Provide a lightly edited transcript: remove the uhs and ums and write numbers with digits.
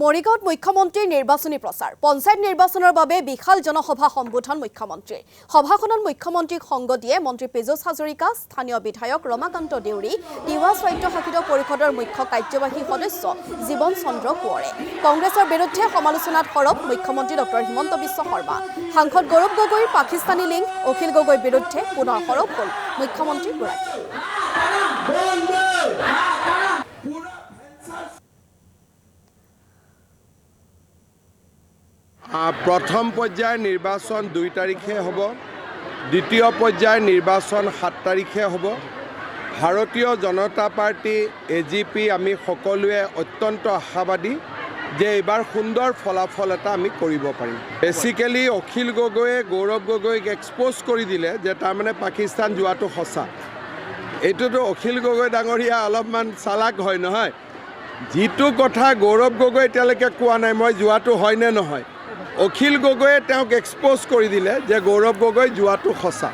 মৰিগাঁৱত মুখ্যমন্ত্ৰীৰ নিৰ্বাচনী প্ৰচাৰ পঞ্চায়ত নিৰ্বাচনৰ বাবে বিশাল জনসভা সম্বোধন মুখ্যমন্ত্ৰীৰ সভাখনত মুখ্যমন্ত্ৰীক সংগ দিয়ে মন্ত্ৰী পীযুষ হাজৰিকা স্থানীয় বিধায়ক ৰমাকান্ত দেউৰী তিৱা স্বায়ত্তশাসিত পৰিষদৰ মুখ্য কাৰ্যবাহী সদস্য জীৱন চন্দ্ৰ কোঁৱৰে কংগ্ৰেছৰ বিৰুদ্ধে সমালোচনাত সৰব মুখ্যমন্ত্ৰী ডক্টৰ হিমন্ত বিশ্ব শৰ্মা সাংসদ গৌৰৱ গগৈৰ পাকিস্তানী লিংক অখিল গগৈৰ বিৰুদ্ধে পুনৰ সৰব হ'ল মুখ্যমন্ত্ৰীগৰাকী প্ৰথম পৰ্যায়ৰ নিৰ্বাচন 2 তাৰিখে হ'ব দ্বিতীয় পৰ্যায়ৰ নিৰ্বাচন 7 তাৰিখে হ'ব ভাৰতীয় জনতা পাৰ্টি এজিপি আমি সকলোৱে অত্যন্ত আশাবাদী যে এইবাৰ সুন্দৰ ফলাফল এটা আমি কৰিব পাৰিম বেসিক্যালি অখিল গগৈয়ে গৌৰৱ গগৈক এক্সপ'জ কৰি দিলে যে তাৰমানে পাকিস্তান যোৱাটো সঁচা এইটোতো অখিল গগৈ ডাঙৰীয়া অলপমান চালাক হয় নহয় যিটো কথা গৌৰৱ গগৈ এতিয়ালৈকে কোৱা নাই মই যোৱাটো হয় নে নহয় অখিল গগৈয়ে তেওঁক এক্সপ'জ কৰি দিলে যে গৌৰৱ গগৈ যোৱাটো সঁচা